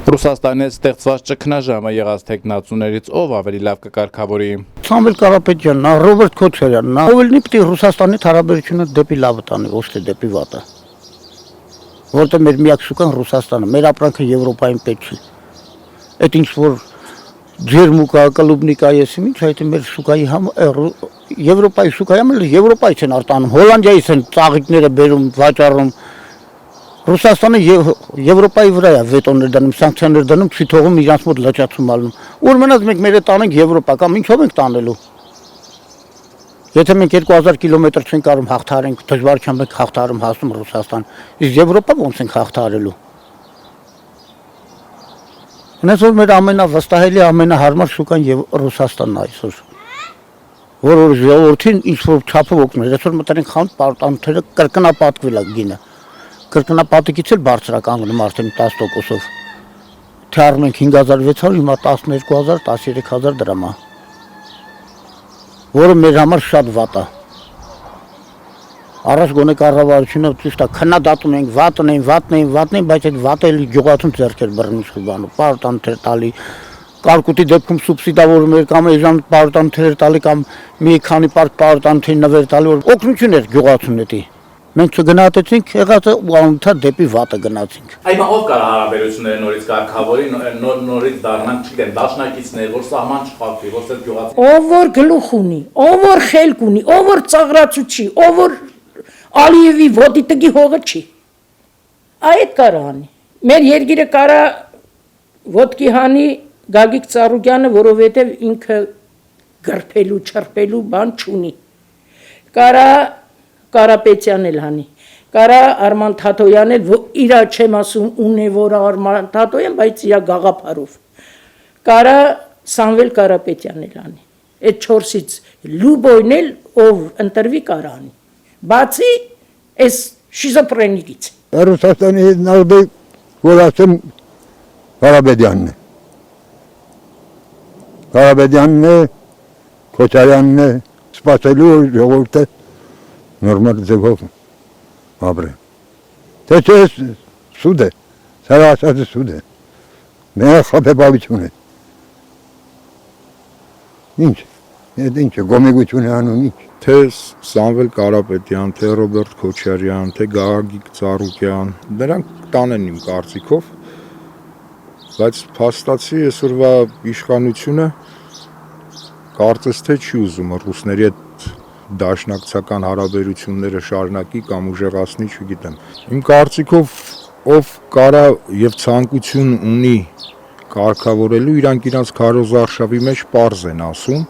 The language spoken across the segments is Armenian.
Ռուսաստանի ստեղծված ճգնաժամը եղած թեկնածուներից ով ավելի լավ կկարգավորի։ Սամվել Կարապետյանն, Ռոբերտ Քոչարյանն, ով էլ պիտի Ռուսաստանի հարաբերությունը դեպի լավը տանի, ոչ թե դեպի վատը։ Որտեղ մեր միակ շուկան Ռուսաստանն է, մեր ապրանքը Եվրոպային պետք չի։ Այդ ինչ որ ջերմուկա, կլուբնիկա, եսիմ ինչ, այդ մեր շուկայի Եվրոպայի շուկայի համար Եվրոպայից են արտանում, Հոլանդիայից են ծաղիկները բերում, վաճառում։ Ռուսաստանը Եվրոպայի վրա է վետոներ դնում, սանկցիաներ դնում, չի թողում իրանց մոտ լճացում ալնում։ Ուր մնաց մենք մեր տանենք Եվրոպա, կամ ինչով ենք տանելու։ Եթե մենք 2000 կիլոմետր չենք արում հաղթարենք, դժվարությամբ ենք հաղթարում հասնում Ռուսաստան, իսկ Եվրոպա ոնց ենք հաղթարելու։ Հենց որ մեր ամենավստահելի, ամենահարմար շուկան Ռուսաստանն է այսօր։ Որ ժողովրդին ինչ-որ չափով օգնել, այսօր մտերենք խանութ պարտանյութերը կրկնապատկվել է գինը։ Կրկնապատկից էլ բարձր է կանգնում արդեն 10%-ով։ Թե առնում ենք 5600, հիմա 12000, 13000 դրամ է։ Որը մեր համար շատ վատ է։ Առաջ գոնե կառավարությունը ճիշտ է, քննադատում ենք, վատն են, բայց այդ վատը էլ գյուղացում ձեռքեր բռնի բանը, պարտանյութեր տալի, կարկուտի դեպքում սուբսիդավորում էր կամ էժան պարտանյութեր տալի կամ մի քանի պարկ պարտանյութի նվեր տալի, որ օգնություն էր գյուղացուն դի։ Մենք չգնահատեցինք, եղածը ու անընդհատ դեպի վատը գնացինք։ Այմա ով կար հարաբերությունները նորից կարգավորի, նորից դառնանք, չգիտեմ, դաշնակիցներ, որ սահման չփակվի, որ այդ գյուղացի։ Ով որ գլուխ ունի, ով որ խելք ունի, ով որ ծաղրացուցի, ով որ Ալիևի ոտի տգի հողը չի։ Այդ կարա հանի։ Մեր երկիրը կարա ոտքի հանի Գագիկ Ծառուկյանը, որովհետև ինքը գրփելու, չրփելու բան չունի։ Կարա Կարապետյանն էլ հանի։ Կարա Արման Թաթոյանն էլ իրա չեմ ասում ունե որ Արման Թաթոյան, բայց իրա գաղափարով։ Կարա Սամվել Կարապետյանն էլ հանի։ Այդ 4-ից Լուբոյն էլ ով ընտրվի կարա հանի։ Բացի այս շիզոֆրենիկից։ Ռուսաստանի հետ նարբեկ որ ասեմ Կարապետյանն է։ Կարապետյանն է, Քոչարյանն է, սպասելու ժողովուրդը նորմալ ձևով ապրե։ Թե չէ սուդ է, սրա ասածը սուդ է։ Մենա խաբեբավություն է։ Ինչ, այդ ինչ է, գոմեգություն է անում ինչ։ Թե Սամվել Կարապետյան, թե Ռոբերտ Քոչարյան, թե Գագիկ Ծառուկյան, նրանք տանեն իմ կարծիքով, բայց փաստացի այսօրվա իշխանությունը կարծես թե չի ուզում ռուսների հետ դաշնակցական հարաբերությունները շարունակի կամ ուժեղացնի, չգիտեմ։ Իմ կարծիքով ով կարա եւ ցանկություն ունի կարգավորելու, իրանք իրանց քարոզարշավի մեջ պարզ են ասում,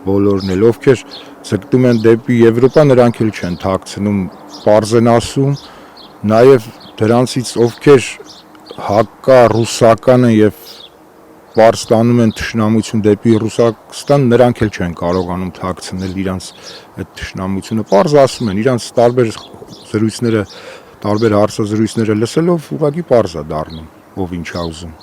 բոլորն էլ ովքեր ձգտում են դեպի Եվրոպա, նրանք էլ չեն թաքցնում, պարզ են ասում, նաեւ դրանցից ովքեր հակա ռուսականը եւ պարզ տանում են թշնամություն դեպի Ռուսաստան, նրանք էլ չեն կարողանում թաքցնել իրանց այդ թշնամությունը, պարզ ասում են, իրանց տարբեր զրույցները, տարբեր հարցազրույցները լսելով ուղղակի պարզ է դառնում, ով ինչ է ուզում։